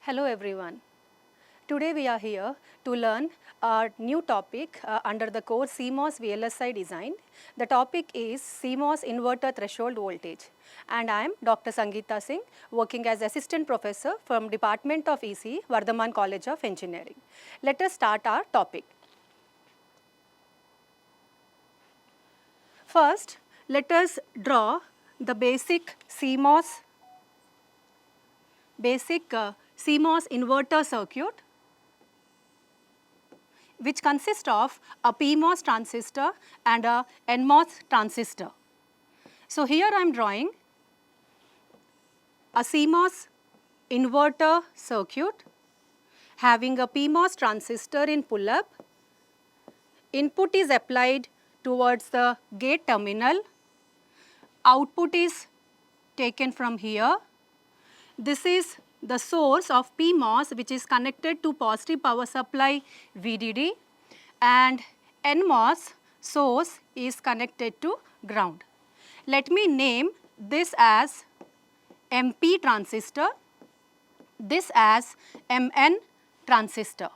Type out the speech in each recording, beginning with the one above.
Hello everyone. Today we are here to learn our new topic under the course CMOS VLSI design. The topic is CMOS Inverter Threshold Voltage, and I am Dr. Sangeeta Singh, working as Assistant Professor from Department of EC, Vardhaman College of Engineering. Let us start our topic. First, let us draw the basic CMOS inverter circuit, which consists of a PMOS transistor and a NMOS transistor. So here I am drawing a CMOS inverter circuit having a PMOS transistor in pull-up. Input is applied towards the gate terminal. Output is taken from here. This is the source of PMOS, which is connected to positive power supply VDD, and NMOS source is connected to ground. Let me name this as MP transistor, this as MN transistor.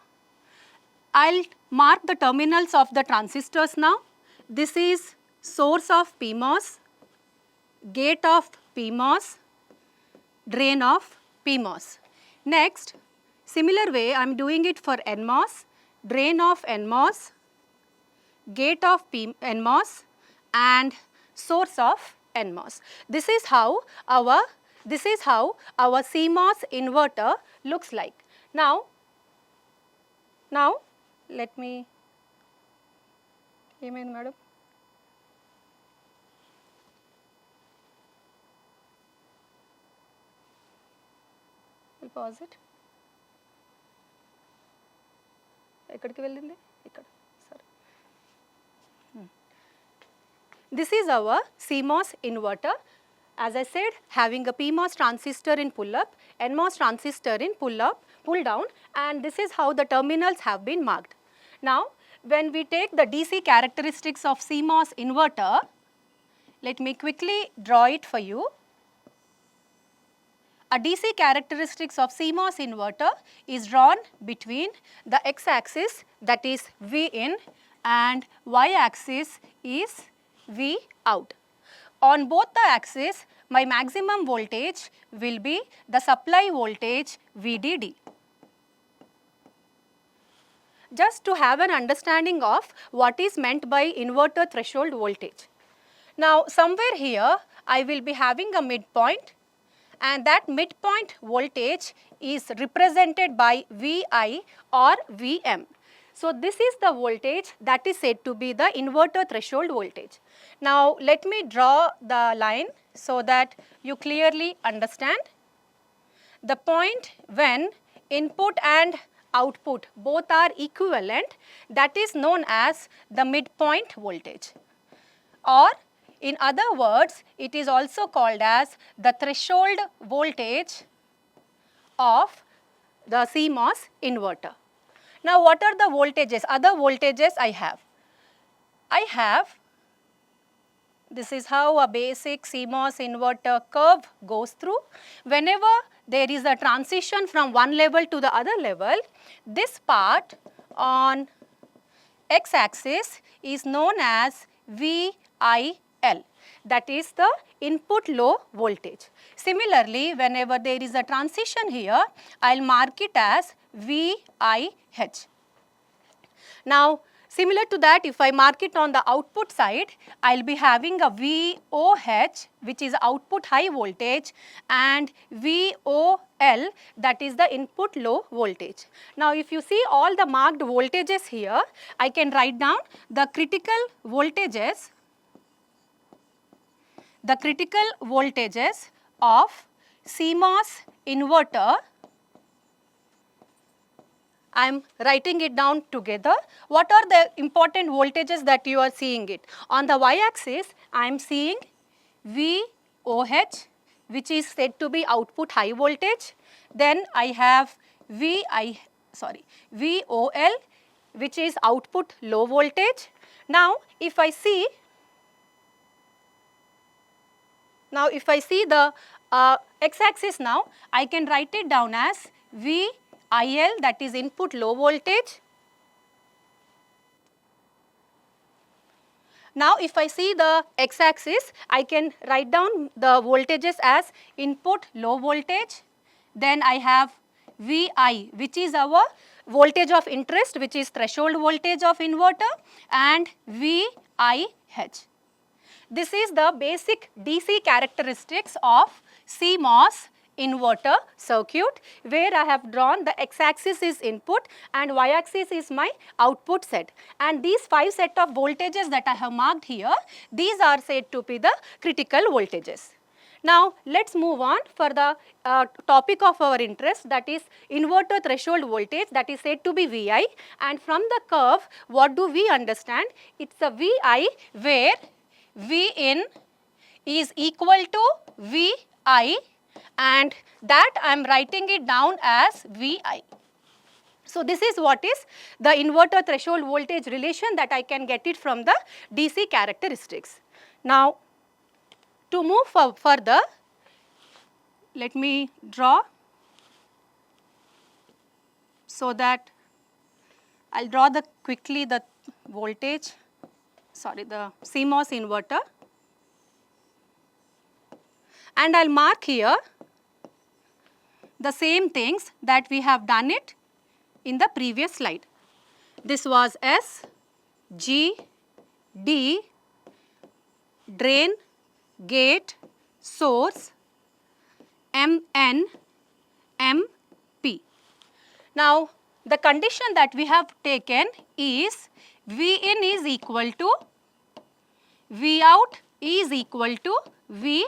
I'll mark the terminals of the transistors now. This is source of PMOS, gate of PMOS, drain of PMOS. Next, similar way I am doing it for NMOS, drain of NMOS, gate of NMOS, and source of NMOS. This is how our CMOS inverter looks like. Now let me came in, madam. We'll pause it. This is our CMOS inverter. As I said, having a PMOS transistor in pull-up, NMOS transistor in pull-down, and this is how the terminals have been marked. Now, when we take the DC characteristics of CMOS inverter, let me quickly draw it for you. A DC characteristics of CMOS inverter is drawn between the x-axis, that is V in, and y-axis is V out. On both the axes, my maximum voltage will be the supply voltage VDD. Just to have an understanding of what is meant by inverter threshold voltage. Now, somewhere here I will be having a midpoint, and that midpoint voltage is represented by Vi or Vm. So, this is the voltage that is said to be the inverter threshold voltage. Now, let me draw the line so that you clearly understand. The point when input and output both are equivalent, that is known as the midpoint voltage, or in other words, it is also called as the threshold voltage of the CMOS inverter. Now, what are the voltages? Other voltages I have, this is how a basic CMOS inverter curve goes through. Whenever there is a transition from one level to the other level, this part on x-axis is known as VIL. That is the input low voltage. Similarly, whenever there is a transition here, I will mark it as VIH. Now, similar to that, if I mark it on the output side, I will be having a VOH, which is output high voltage, and VOL, that is the input low voltage. Now, if you see all the marked voltages here, I can write down the critical voltages of CMOS inverter. I am writing it down together. What are the important voltages that you are seeing it? On the y-axis, I am seeing VOH, which is said to be output high voltage. Then I have VOL, which is output low voltage. Now, if I see the x-axis now, I can write it down as VIL, that is input low voltage. Now, if I see the x-axis, I can write down the voltages as input low voltage. Then I have VI, which is our voltage of interest, which is threshold voltage of inverter, and VIH. This is the basic DC characteristics of CMOS inverter circuit, where I have drawn the x-axis is input and y-axis is my output set. And these 5 set of voltages that I have marked here, these are said to be the critical voltages. Now, let us move on for the topic of our interest, that is inverter threshold voltage, that is said to be VI, and from the curve what do we understand? It is a VI where Vin is equal to Vi, and that I am writing it down as Vi. So, this is what is the inverter threshold voltage relation that I can get it from the DC characteristics. Now, to move further, let me draw so that I will draw quickly the voltage, the CMOS inverter, and I will mark here the same things that we have done it in the previous slide. This was S, G, D, drain, gate, source, MN, MP. Now, the condition that we have taken is Vin is equal to Vout is equal to Vi.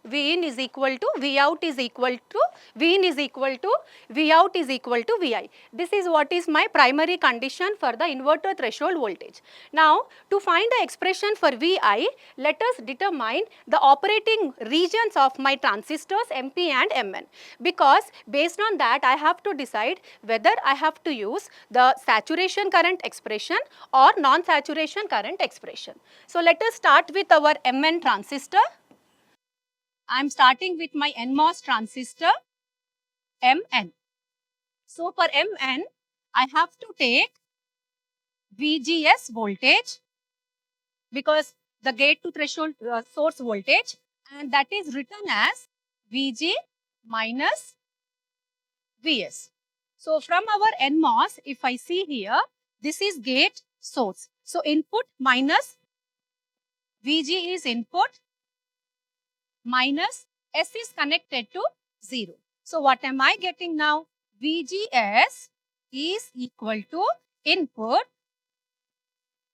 Vin is equal to Vout is equal to Vin is equal to Vout is equal to Vi. This is what is my primary condition for the inverter threshold voltage. Now, to find the expression for Vi, let us determine the operating regions of my transistors MP and Mn, because based on that I have to decide whether I have to use the saturation current expression or non-saturation current expression. So, let us start with our Mn transistor. I am starting with my NMOS transistor Mn. So, for Mn, I have to take VGS voltage, because the gate to threshold source voltage, and that is written as Vg minus Vs. So, from our NMOS, if I see here, this is gate source. So, input minus Vg is input minus S is connected to 0. So, what am I getting now? VGS is equal to input,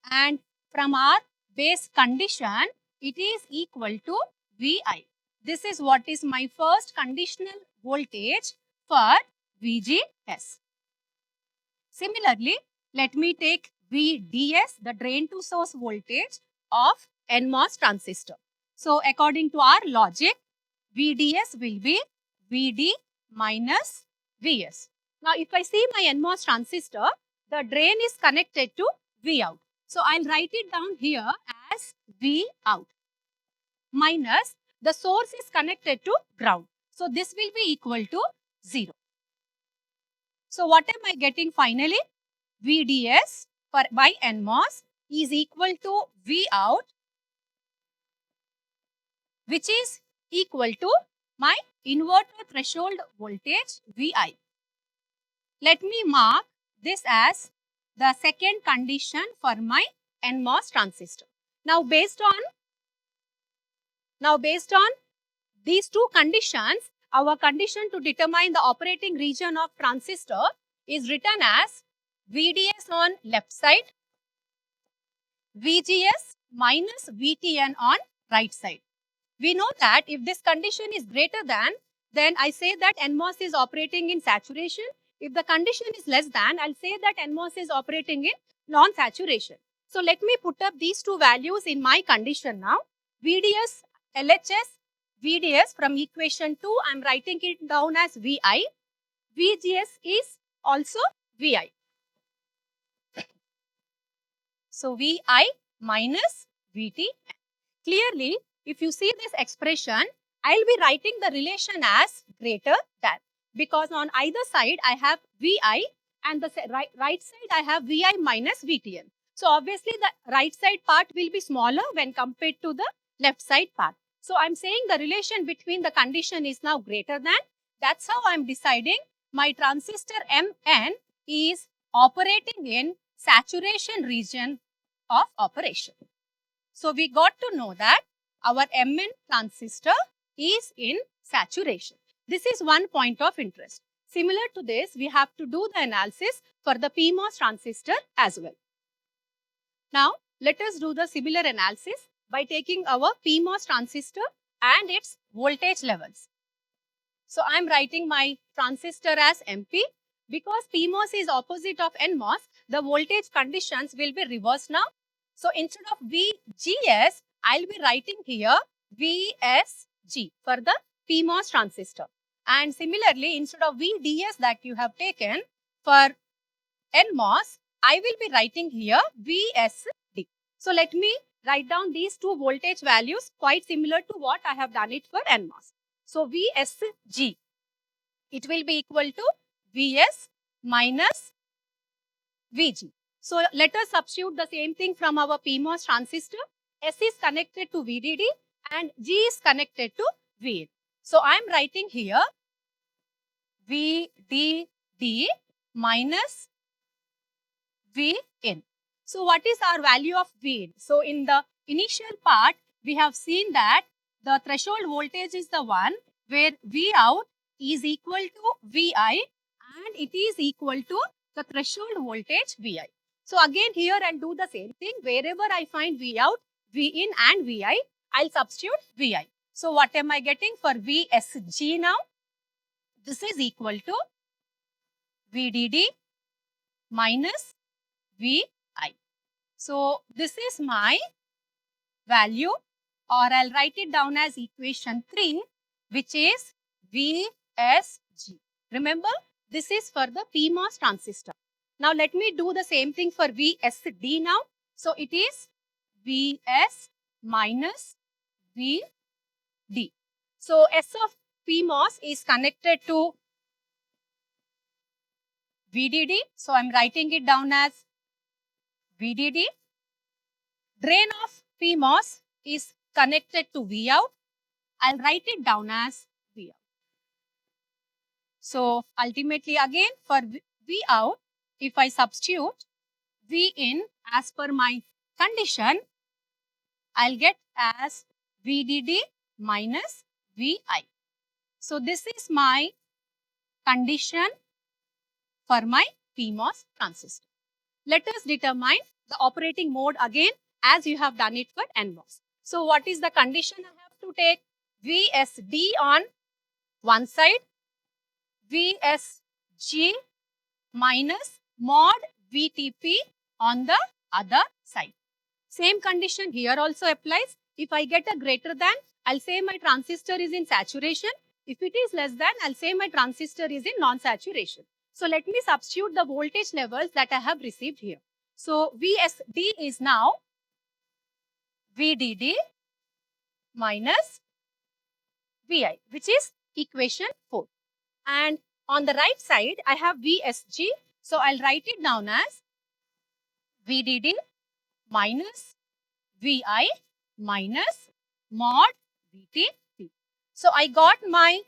and from our base condition, it is equal to Vi. This is what is my first conditional voltage for VGS. Similarly, let me take VDS, the drain to source voltage of NMOS transistor. So, according to our logic, VDS will be VD minus Vs. Now, if I see my NMOS transistor, the drain is connected to Vout. So, I will write it down here as Vout minus the source is connected to ground. So, this will be equal to 0. So, what am I getting finally? VDS by NMOS is equal to Vout, which is equal to my inverter threshold voltage Vi. Let me mark this as the second condition for my NMOS transistor. Now, based on these two conditions, our condition to determine the operating region of transistor is written as VDS on left side, VGS minus VTN on right side. We know that if this condition is greater than, then I say that NMOS is operating in saturation. If the condition is less than, I'll say that NMOS is operating in non-saturation. So, let me put up these two values in my condition now. VDS, LHS, VDS from equation 2, I'm writing it down as VI. VGS is also VI. So, VI minus VT. Clearly, if you see this expression, I will be writing the relation as greater than, because on either side I have VI and the right side I have VI minus VTN. So obviously the right side part will be smaller when compared to the left side part. So I'm saying the relation between the condition is now greater than. That's how I'm deciding my transistor Mn is operating in saturation region of operation. So we got to know that our Mn transistor is in saturation. This is one point of interest. Similar to this, we have to do the analysis for the PMOS transistor as well. Now, let us do the similar analysis by taking our PMOS transistor and its voltage levels. So, I am writing my transistor as MP. Because PMOS is opposite of NMOS, the voltage conditions will be reversed now. So, instead of VGS, I will be writing here VSG for the PMOS transistor. And similarly, instead of VDS that you have taken for NMOS, I will be writing here VSD. So, let me write down these two voltage values quite similar to what I have done it for NMOS. So, VSG, it will be equal to Vs minus Vg. So, let us substitute the same thing from our PMOS transistor. S is connected to VDD and G is connected to Vn. So, I am writing here VDD minus Vn. So, what is our value of Vn? So, in the initial part, we have seen that the threshold voltage is the one where V out is equal to Vi and it is equal to the threshold voltage Vi. So, again here I'll do the same thing. Wherever I find V out, V in and Vi, I'll substitute Vi. So, what am I getting for VSG now? This is equal to VDD minus Vi. So, this is my value, or I'll write it down as equation 3, which is VSG. Remember, this is for the PMOS transistor. Now, let me do the same thing for VSD now. So, it is Vs minus Vd. So, S of PMOS is connected to VDD. So, I'm writing it down as VDD. Drain of PMOS is connected to V out. I'll write it down as V out. So, ultimately again for V out, if I substitute V in as per my condition, I'll get as VDD minus Vi. So, this is my condition for my PMOS transistor. Let us determine the operating mode again as you have done it for NMOS. So, what is the condition I have to take? VSD on one side, VSG minus mod VTP on the other side. Same condition here also applies. If I get a greater than, I'll say my transistor is in saturation. If it is less than, I'll say my transistor is in non-saturation. So, let me substitute the voltage levels that I have received here. So, VSD is now VDD minus Vi, which is equation 4. And on the right side, I have VSG. So, I'll write it down as VDD minus Vi minus mod VTP. So, I got my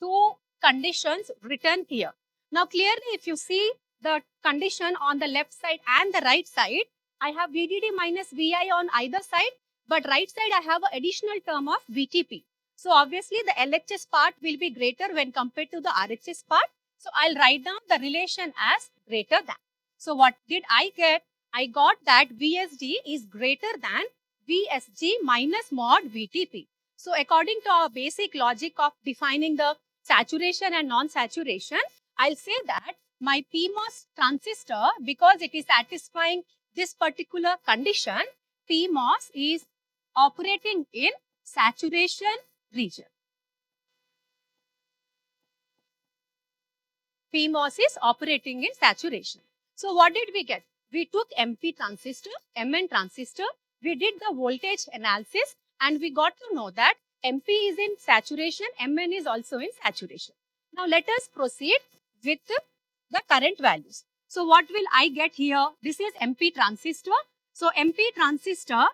two conditions written here. Now, clearly, if you see the condition on the left side and the right side, I have VDD minus Vi on either side, but right side I have an additional term of VTP. So, obviously, the LHS part will be greater when compared to the RHS part. So, I'll write down the relation as greater than. So, what did I get? I got that VSD is greater than VSG minus mod VTP. So, according to our basic logic of defining the saturation and non-saturation, I'll say that my PMOS transistor, because it is satisfying this particular condition, PMOS is operating in saturation region. PMOS is operating in saturation. So, what did we get? We took MP transistor, Mn transistor, we did the voltage analysis and we got to know that MP is in saturation, Mn is also in saturation. Now let us proceed with the current values. So what will I get here? This is MP transistor. So MP transistor,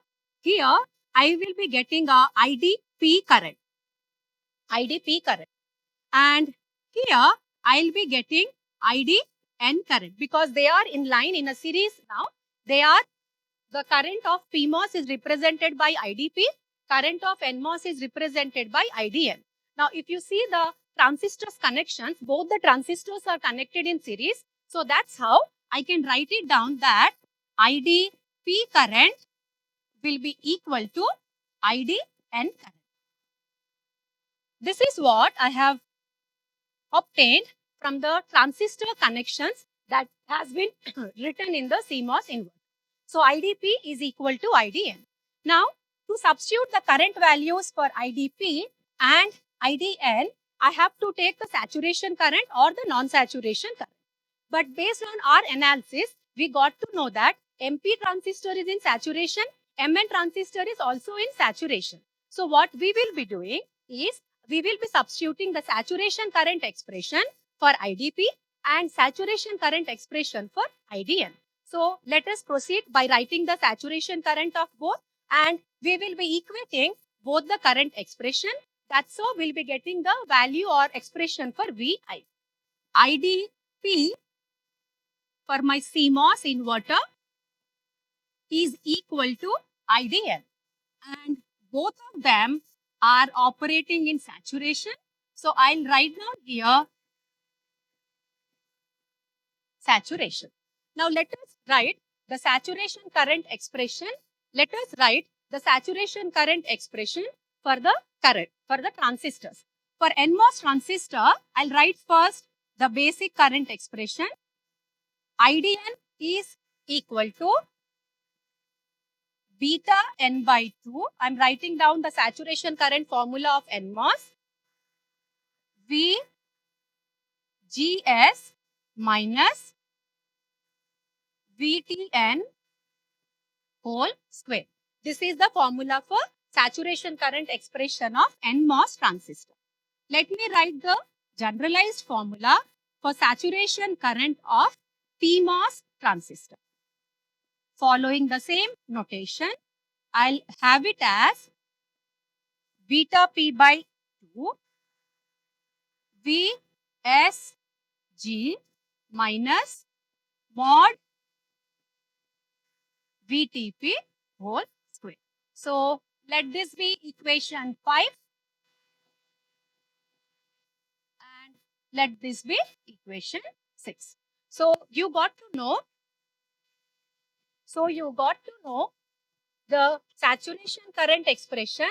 here I will be getting a IDP current. IDP current. And here I'll be getting IDN current because they are in line in a series now. They are, the current of PMOS is represented by IDP, current of NMOS is represented by IDN. Now, if you see the transistors connections, both the transistors are connected in series. So, that's how I can write it down that IDP current will be equal to IDN current. This is what I have obtained from the transistor connections that has been written in the CMOS inverter. So IDP is equal to IDN. Now, to substitute the current values for IDP and IDN, I have to take the saturation current or the non-saturation current. But based on our analysis, we got to know that MP transistor is in saturation, MN transistor is also in saturation. So what we will be doing is, we will be substituting the saturation current expression for IDP and saturation current expression for IDN. So let us proceed by writing the saturation current of both, and we will be equating both the current expression. That's how we'll be getting the value or expression for VI. IDP for my CMOS inverter is equal to IDN, and both of them are operating in saturation. So I'll write down here saturation. Now let us write the saturation current expression. Let us write the saturation current expression for the current, for the transistors. For NMOS transistor, I'll write first the basic current expression. IDN is equal to beta n by 2. I'm writing down the saturation current formula of NMOS. VGS minus VTN whole square. This is the formula for saturation current expression of NMOS transistor. Let me write the generalized formula for saturation current of PMOS transistor. Following the same notation, I'll have it as beta P by 2 VSG minus mod VTP whole square. So let this be equation 5 and let this be equation 6. So you got to know the saturation current expression.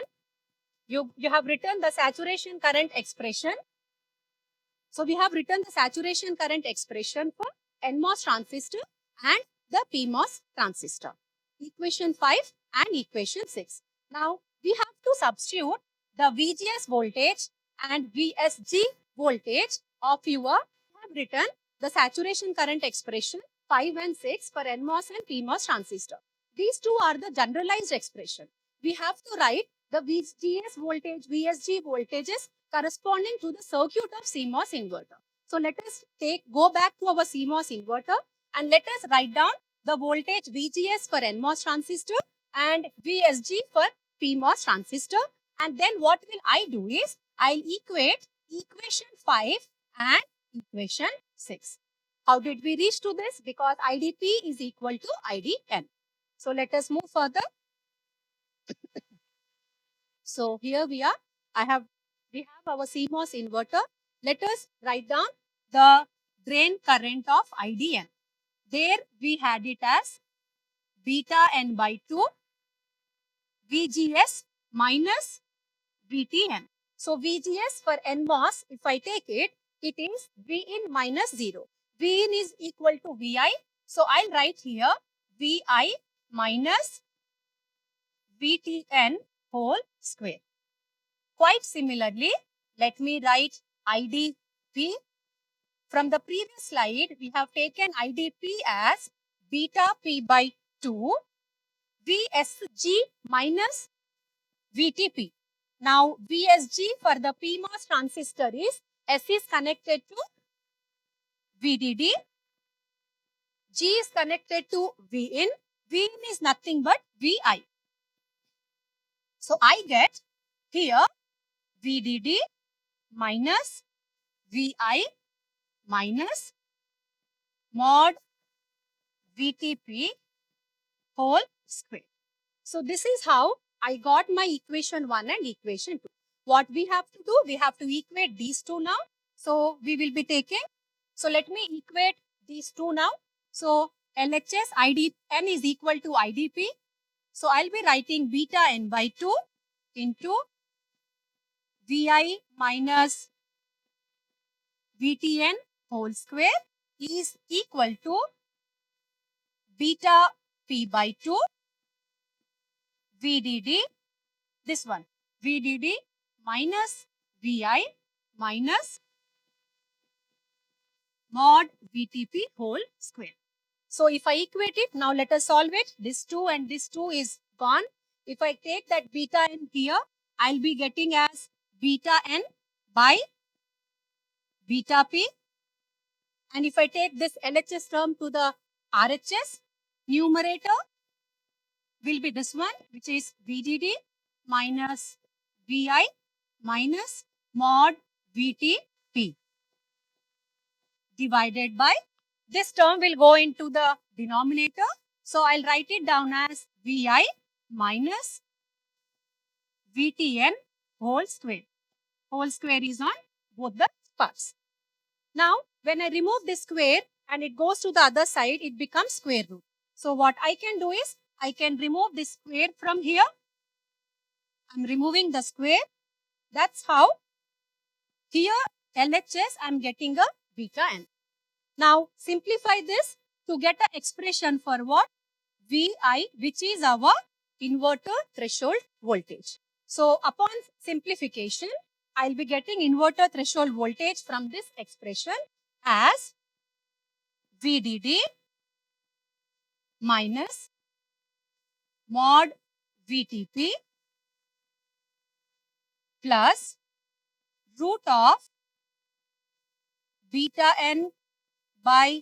You have written the saturation current expression. So we have written the saturation current expression for NMOS transistor and the PMOS transistor. Equation 5 and equation 6. Now we have to substitute the VGS voltage and VSG voltage of your, have written the saturation current expression 5 and 6 for NMOS and PMOS transistor. These two are the generalized expression. We have to write the VGS voltage, VSG voltages corresponding to the circuit of CMOS inverter. So let us go back to our CMOS inverter and let us write down the voltage VGS for NMOS transistor and VSG for PMOS transistor. And then what will I do is, I'll equate equation 5 and equation 6. How did we reach to this? Because IDP is equal to IDN. So let us move further. So here we are. We have our CMOS inverter. Let us write down the drain current of IDN. There we had it as beta n by 2 VGS minus VTN. So VGS for NMOS, if I take it, it is Vin minus 0. Vin is equal to Vi. So I'll write here Vi minus VTN whole square. Quite similarly, let me write IDP. From the previous slide, we have taken IDP as beta P by 2 VSG minus VTP. Now, VSG for the PMOS transistor is S is connected to VDD, G is connected to Vin. Vin is nothing but Vi. So I get here VDD minus Vi minus mod VTP whole square. So this is how I got my equation 1 and equation 2. What we have to do, we have to equate these two now. So we will be taking, so let me equate these two now. So LHS IDN is equal to IDP. So I'll be writing beta n by 2 into Vi minus VTN whole square is equal to beta P by 2 VDD, this one, VDD minus Vi minus mod VTP whole square. So if I equate it, now let us solve it. This 2 and this 2 is gone. If I take that beta n here, I'll be getting as beta n by beta P. And if I take this LHS term to the RHS, numerator will be this one, which is VDD minus Vi minus mod VTP divided by, this term will go into the denominator. So I'll write it down as Vi minus VTN whole square. Whole square is on both the parts. Now, when I remove this square and it goes to the other side, it becomes square root. So what I can do is, I can remove this square from here. I'm removing the square. That's how here LHS I'm getting a beta n. Now simplify this to get an expression for what? Vi, which is our inverter threshold voltage. So upon simplification, I'll be getting inverter threshold voltage from this expression as VDD minus mod VTP plus root of beta n by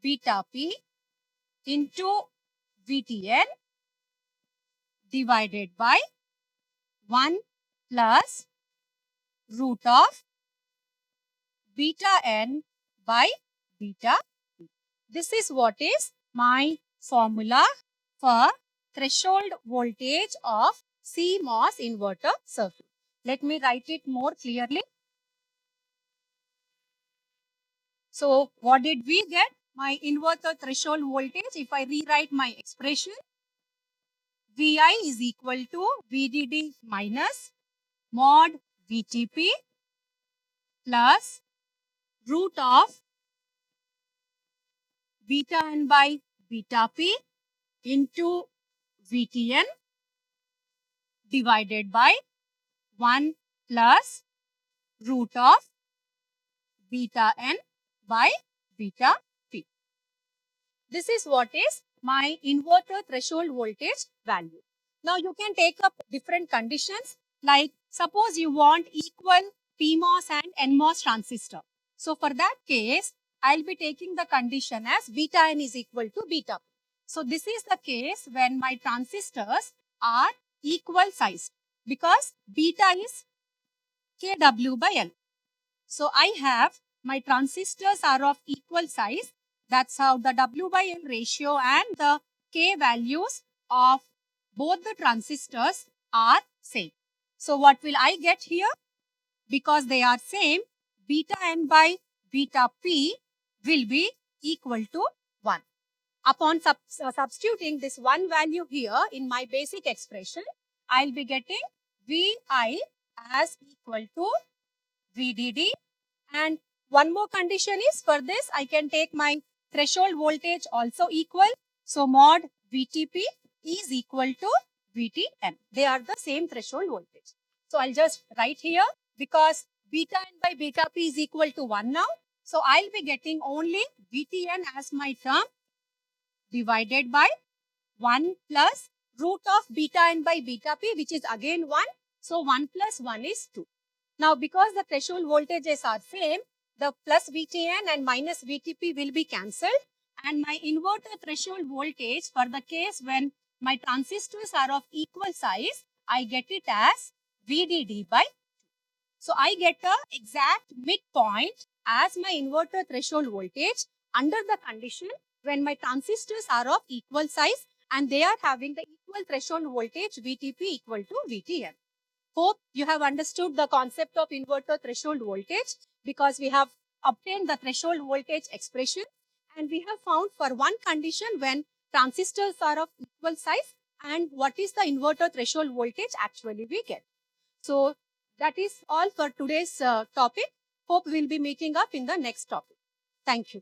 beta P into VTN divided by 1 plus root of beta n by beta P. This is what is my formula for threshold voltage of CMOS inverter circuit. Let me write it more clearly. So what did we get? My inverter threshold voltage, if I rewrite my expression, Vi is equal to VDD minus mod VTP plus root of beta n by beta P into VTN divided by 1 plus root of beta n by beta P. This is what is my inverter threshold voltage value. Now you can take up different conditions, like suppose you want equal PMOS and NMOS transistor. So for that case, I'll be taking the condition as beta n is equal to beta P. So this is the case when my transistors are equal sized, because beta is kW by L. So I have my transistors are of equal size. That's how the W by L ratio and the K values of both the transistors are same. So what will I get here? Because they are same, beta n by beta P will be equal to 1. Upon substituting this one value here in my basic expression, I'll be getting Vi as equal to VDD. And one more condition is, for this I can take my threshold voltage also equal. So mod VTP is equal to VTN. They are the same threshold voltage. So I'll just write here, because beta n by beta P is equal to 1 now. So I'll be getting only VTN as my term divided by 1 plus root of beta n by beta P, which is again 1. So 1 plus 1 is 2. Now, because the threshold voltages are same, the plus VTN and minus VTP will be cancelled, and my inverter threshold voltage for the case when my transistors are of equal size, I get it as VDD by 2. So, I get the exact midpoint as my inverter threshold voltage under the condition when my transistors are of equal size and they are having the equal threshold voltage VTP equal to VTN. Hope you have understood the concept of inverter threshold voltage, because we have obtained the threshold voltage expression and we have found for one condition when transistors are of equal size and what is the inverter threshold voltage actually we get. So that is all for today's topic. Hope we'll be meeting up in the next topic. Thank you.